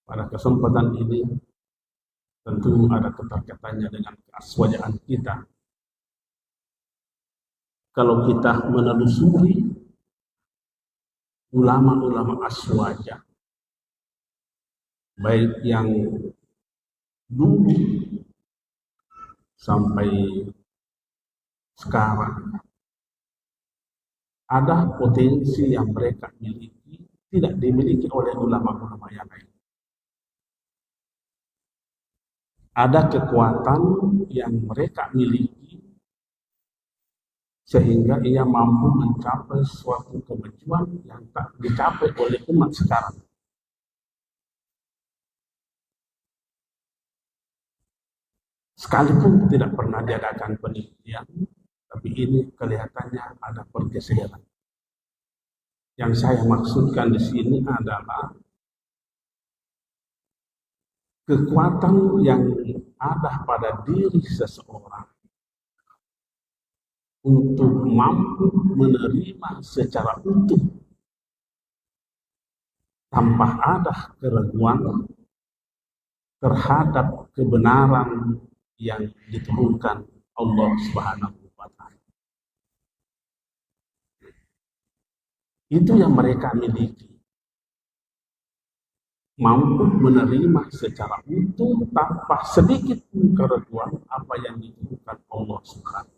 Pada kesempatan ini tentu ada keterkaitannya dengan keaswajaan kita. Kalau kita menelusuri ulama-ulama aswaja, baik yang dulu sampai sekarang, ada potensi yang mereka miliki tidak dimiliki oleh ulama-ulama yang lain. Ada kekuatan yang mereka miliki sehingga ia mampu mencapai suatu kemajuan yang tak dicapai oleh umat sekarang. Sekalipun tidak pernah diadakan penelitian, tapi ini kelihatannya ada pergeseran. Yang saya maksudkan di sini adalah kekuatan yang ada pada diri seseorang untuk mampu menerima secara utuh tanpa ada keraguan terhadap kebenaran yang diturunkan Allah Subhanahu wa Ta'ala. Itu yang mereka miliki. Mampu menerima secara utuh tanpa sedikit pun keraguan apa yang diturunkan Allah Subhanahu.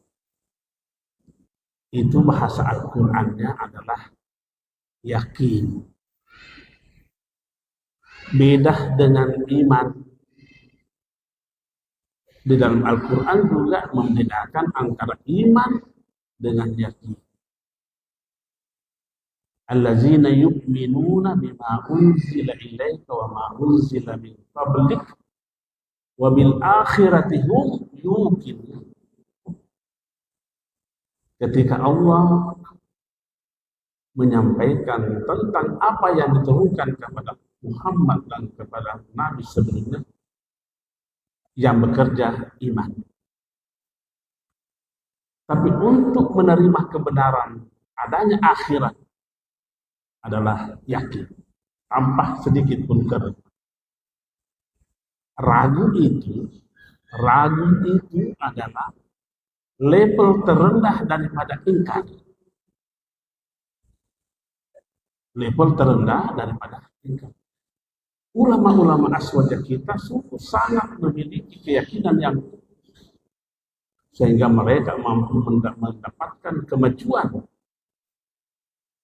Itu bahasa Al-Qur'annya adalah yakin. Beda dengan iman. Di dalam Al-Qur'an juga membedakan antara iman dengan yakin. Allazina yu'minuna bima unzila ilaika wa ma unzila min qablik wa bil akhirati hum yuqinun. Ketika Allah menyampaikan tentang apa yang diturunkan kepada Muhammad dan kepada Nabi sebelumnya, yang bekerja iman. Tapi untuk menerima kebenaran adanya akhirat adalah yakin, tanpa sedikit pun keraguan. Ragu itu adalah level terendah daripada ingkar. Level terendah daripada ingkar. Ulama-ulama aswaja kita sungguh sangat memiliki keyakinan yang sehingga mereka mampu mendapatkan kemajuan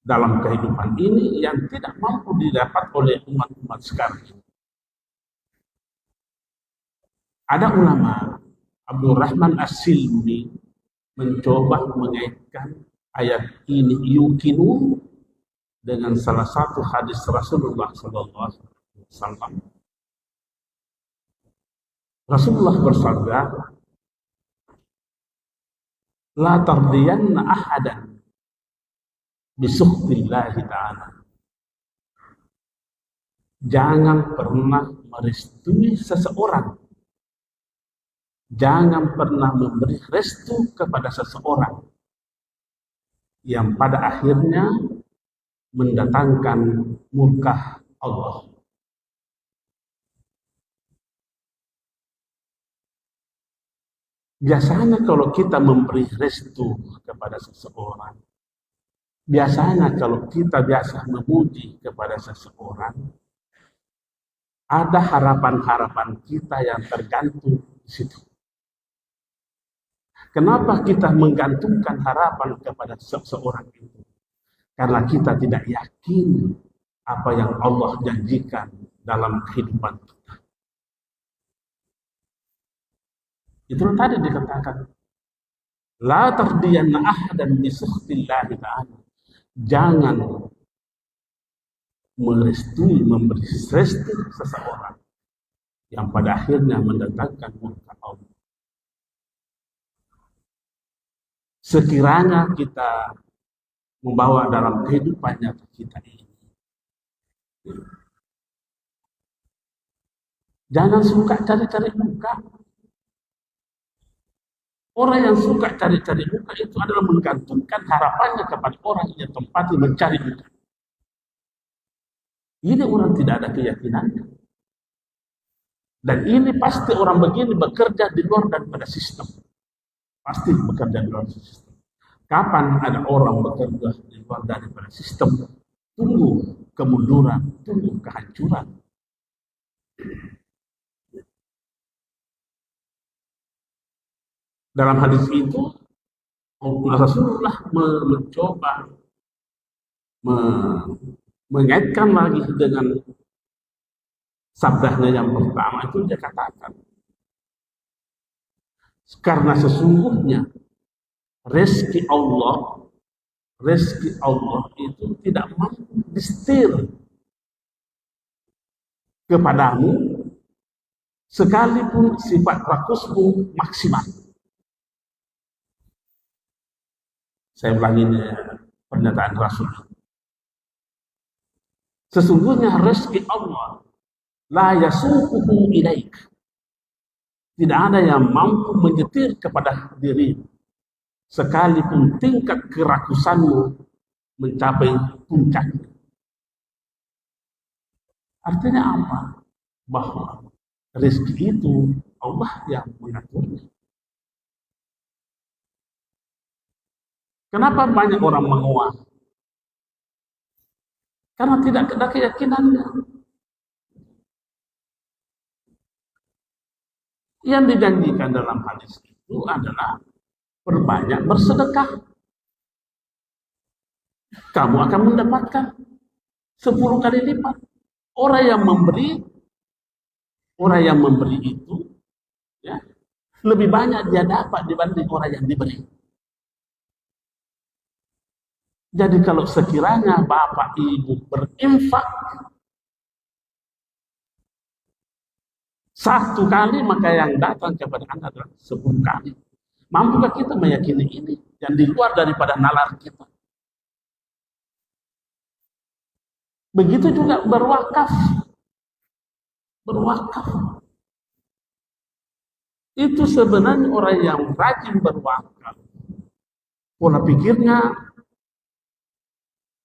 dalam kehidupan ini yang tidak mampu didapat oleh umat-umat sekarang. Ada ulama, Abdul Rahman As-Silmi, mencoba mengaitkan ayat ini yuqinu dengan salah satu hadis Rasulullah SAW. Rasulullah bersabda, la tardiyanna ahadan bisukhtillahi ta'ala. Jangan pernah merestui seseorang. Jangan pernah memberi restu kepada seseorang yang pada akhirnya mendatangkan murka Allah. Biasanya kalau kita memberi restu kepada seseorang, biasanya kalau kita biasa memuji kepada seseorang, ada harapan-harapan kita yang tergantung di situ. Kenapa kita menggantungkan harapan kepada seseorang itu? Karena kita tidak yakin apa yang Allah janjikan dalam kehidupan kita. Itu tadi dikatakan, la tardiyanna ahadan bi sukhtillahi ta'ala. Jangan merestui, memberi restu seseorang yang pada akhirnya mendatangkan murka Allah. Sekiranya kita membawa dalam kehidupan nyata kita ini, jangan suka cari-cari muka. Orang yang suka cari-cari muka itu adalah menggantungkan harapannya kepada orang yang tempatnya mencari muka. Ini orang tidak ada keyakinannya. Dan ini pasti orang begini bekerja di luar daripada sistem. Pasti bekerja di luar sistem. Kapan ada orang bekerja di luar daripada sistem, tunggu kemunduran, tunggu kehancuran. Dalam hadis itu, Rasulullah mencoba mengaitkan lagi dengan sabdanya yang pertama itu, dia katakan, karena sesungguhnya rezeki Allah itu tidak mampu disetir kepadamu sekalipun sifat rakusmu maksimal. Saya ulangi pernyataan Rasul. Sesungguhnya rezeki Allah la yasuquhu ilaik. Tidak ada yang mampu menyetir kepada diri sekalipun tingkat kerakusanmu mencapai puncaknya. Artinya apa? Bahwa rezeki itu Allah yang mengaturnya. Kenapa banyak orang menguat? Karena tidak ada keyakinannya. Yang dijanjikan dalam hadis itu adalah perbanyak bersedekah. Kamu akan mendapatkan 10 kali lipat. Orang yang memberi itu, ya, lebih banyak dia dapat dibanding orang yang diberi. Jadi kalau sekiranya Bapak Ibu berinfak 1 kali, maka yang datang kepada Anda adalah 10 kali. Mampukah kita meyakini ini yang di luar daripada nalar kita? Begitu juga berwakaf. Berwakaf. Itu sebenarnya orang yang rajin berwakaf, pola pikirnya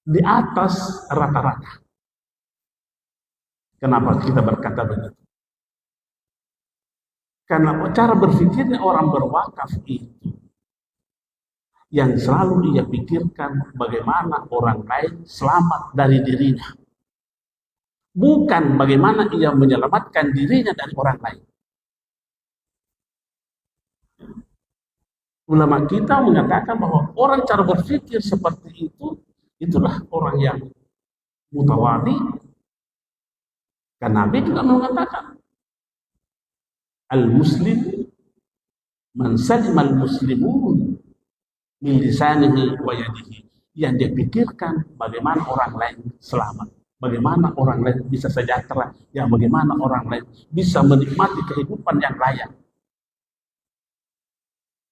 di atas rata-rata. Kenapa kita berkata begitu? Karena cara berpikirnya orang berwakaf itu yang selalu dia pikirkan bagaimana orang lain selamat dari dirinya. Bukan bagaimana ia menyelamatkan dirinya dari orang lain. Ulama kita mengatakan bahwa orang cara berpikir seperti itu, itulah orang yang mutawadi. Karena Nabi juga mengatakan, al-muslim man salima al-muslimun min lisanihi wa yadihi. Yang dia pikirkan bagaimana orang lain selamat, bagaimana orang lain bisa sejahtera, ya bagaimana orang lain bisa menikmati kehidupan yang layak.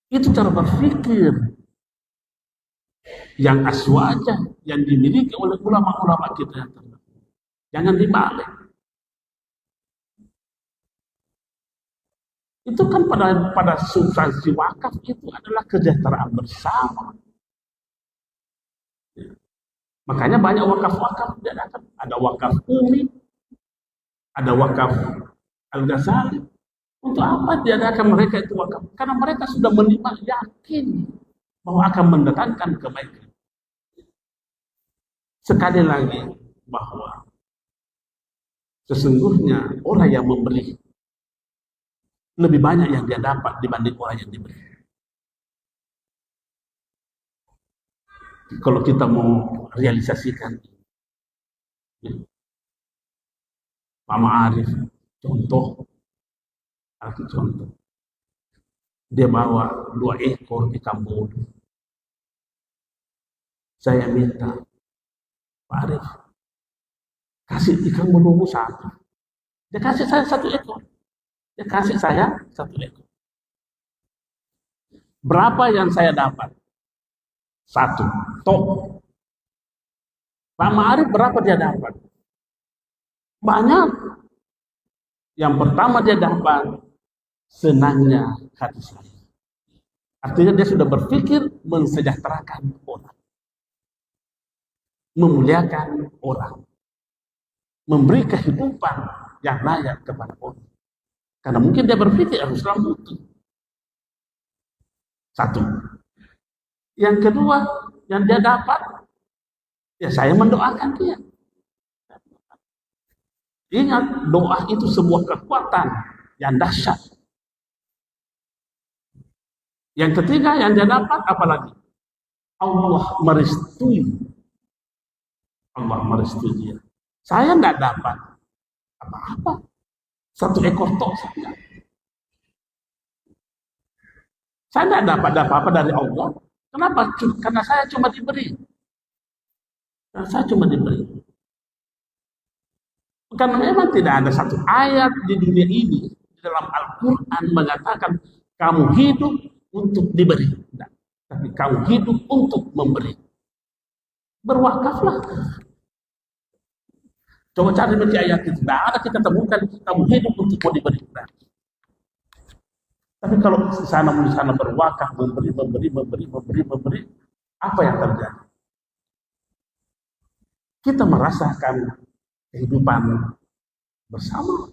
Itu cara berpikir yang aswaja yang dimiliki oleh ulama-ulama kita yang terdahulu. Jangan dibalik. Itu kan pada substansi wakaf itu adalah kesejahteraan bersama. Ya. Makanya banyak wakaf-wakaf diadakan. Ada wakaf Umi, ada wakaf Al-Ghazali. Untuk apa diadakan mereka itu wakaf? Karena mereka sudah menikmati, yakin bahwa akan mendatangkan kebaikan. Sekali lagi bahwa sesungguhnya orang yang memberi lebih banyak yang dia dapat dibanding orang yang diberi. Kalau kita mau realisasikan, ya, Pak Ma'arif, contoh, dia bawa 2 ekor ikan bodo. Saya minta, Pak Arif, kasih ikan bodomu 1. Dia kasih saya 1 ekor. Dia kasih saya 1 ekor. Berapa yang saya dapat? 1. Tok. Pak Ma'arif berapa dia dapat? Banyak. Yang pertama dia dapat senangnya hati saya. Artinya dia sudah berpikir mensejahterakan orang, memuliakan orang. memberi kehidupan yang layak kepada orang. Karena mungkin dia berpikir Islam butuh. Satu. Yang kedua, yang dia dapat, ya saya mendoakan dia. Ingat, doa itu sebuah kekuatan yang dahsyat. Yang ketiga, yang dia dapat, apalagi? Allah merestui. Allah merestui dia. Saya nggak dapat apa-apa. Satu ekor tok saja. Saya nggak dapat apa-apa dari Allah. Kenapa? Karena saya cuma diberi. Karena saya cuma diberi. Karena memang tidak ada satu ayat di dunia ini, di dalam Al-Quran mengatakan kamu hidup untuk diberi. Tidak. Tapi kamu hidup untuk memberi. Berwakaflah. Coba cari baca ayat itu. Tidak ada kita temukan kamu hidup untuk mau diberi. Nah. Tapi kalau di sana berwakaf, memberi, apa yang terjadi? Kita merasakan kehidupan bersama.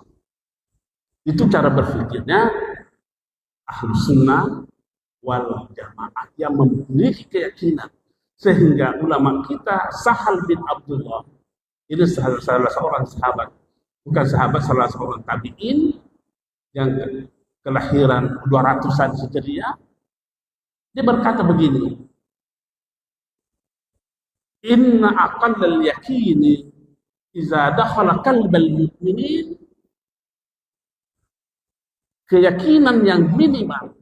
Itu cara berpikirnya Ahlus Sunnah wal Jamaah yang memiliki keyakinan. Sehingga ulama kita Sahal bin Abdullah, ini salah seorang sahabat, bukan sahabat, salah seorang tabi'in yang kelahiran 200-an Hijriah. Dia berkata begini, inna aqallal yaqini iza dakhala qalbal mu'minin, keyakinan yang minimal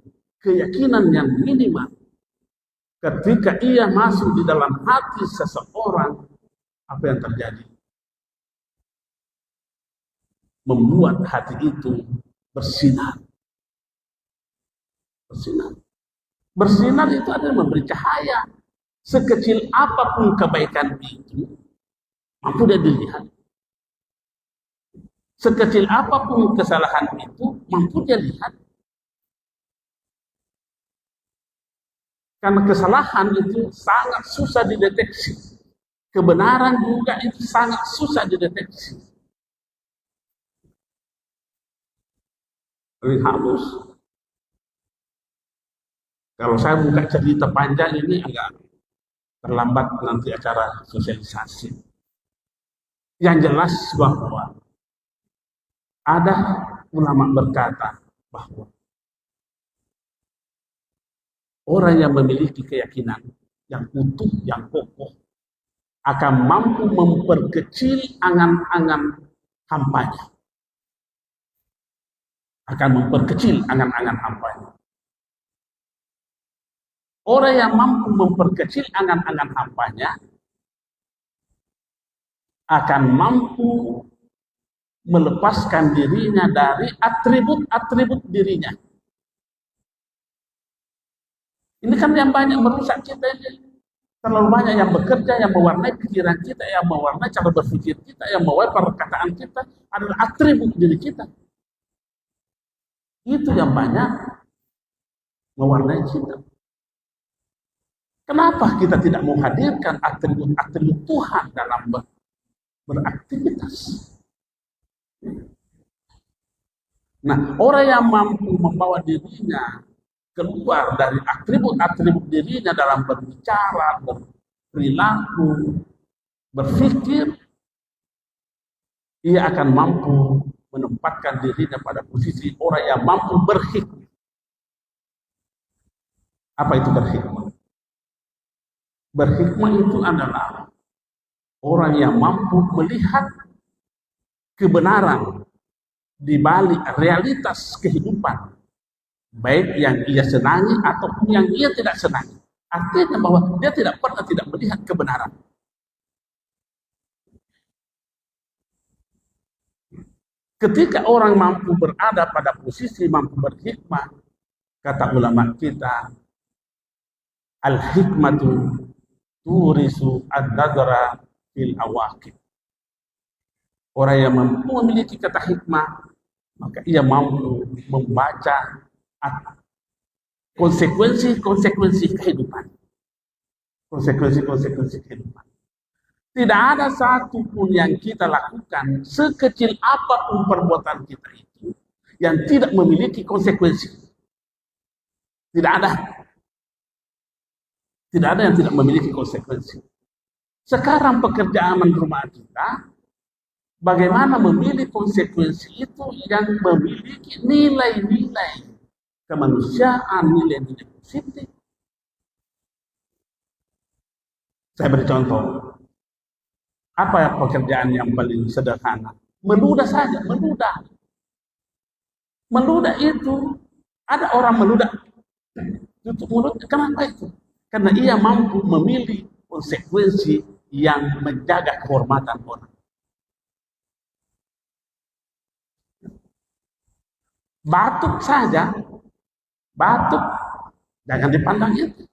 ketika ia masuk di dalam hati seseorang, apa yang terjadi? Membuat hati itu bersinar. Bersinar itu adalah memberi cahaya. Sekecil apapun kebaikan itu, mampu dia dilihat. Sekecil apapun kesalahan itu, mampu dia lihat. Karena kesalahan itu sangat susah dideteksi. Kebenaran juga itu sangat susah dideteksi. Ini halus. Kalau saya buka cerita panjang ini agak terlambat nanti acara sosialisasi. Yang jelas bahwa ada ulama berkata bahwa orang yang memiliki keyakinan yang utuh, yang kokoh, akan mampu memperkecil angan-angan hambanya. Orang yang mampu memperkecil angan-angan hambanya akan mampu melepaskan dirinya dari atribut-atribut dirinya. Ini kan yang banyak merusak kita ini. Terlalu banyak yang bekerja, yang mewarnai pikiran kita, yang mewarnai cara berpikir kita, yang mewarnai perkataan kita adalah atribut diri kita. Itu yang banyak mewarnai kita. Kenapa kita tidak menghadirkan atribut-atribut Tuhan dalam beraktivitas? Nah, orang yang mampu membawa dirinya keluar dari atribut-atribut dirinya dalam berbicara, berperilaku, berpikir, ia akan mampu menempatkan dirinya pada posisi orang yang mampu berhikmah. Apa itu berhikmah? Berhikmah itu adalah orang yang mampu melihat kebenaran di balik realitas kehidupan, baik yang ia senangi ataupun yang ia tidak senangi. Artinya bahwa dia tidak pernah tidak melihat kebenaran. Ketika orang mampu berada pada posisi mampu berhikmah, kata ulama kita, al-hikmatu turisu ad-nadra fil awaqib. Orang yang mampu memiliki kata hikmah, maka ia mampu membaca konsekuensi kehidupan. Tidak ada satu pun yang kita lakukan, sekecil apapun perbuatan kita itu, yang tidak memiliki konsekuensi. Tidak ada. Tidak ada yang tidak memiliki konsekuensi. Sekarang pekerjaan rumah kita, bagaimana memilih konsekuensi itu yang memiliki nilai-nilai kemanusiaan, nilai-nilai positif. Saya beri contoh. Apa pekerjaan yang paling sederhana? Meludah saja, meludah. Meludah itu, ada orang meludah tutup mulut, kenapa itu? Karena ia mampu memilih konsekuensi yang menjaga kehormatan orang. Batuk saja, batuk, jangan dipandang itu.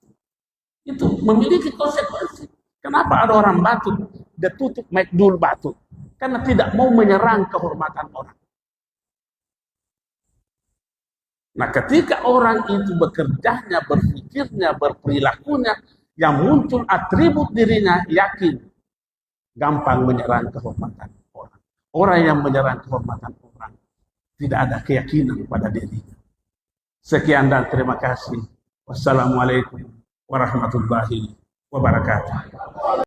Itu memiliki konsekuensi. Kenapa ada orang batuk, dia tutup mic dulu batuk? Karena tidak mau menyerang kehormatan orang. Nah, ketika orang itu bekerjanya, berpikirnya, berperilakunya, yang muncul atribut dirinya, yakin, gampang menyerang kehormatan orang. Orang yang menyerang kehormatan orang, tidak ada keyakinan pada dirinya. Sekian dan terima kasih. Wassalamualaikum warahmatullahi wabarakatuh.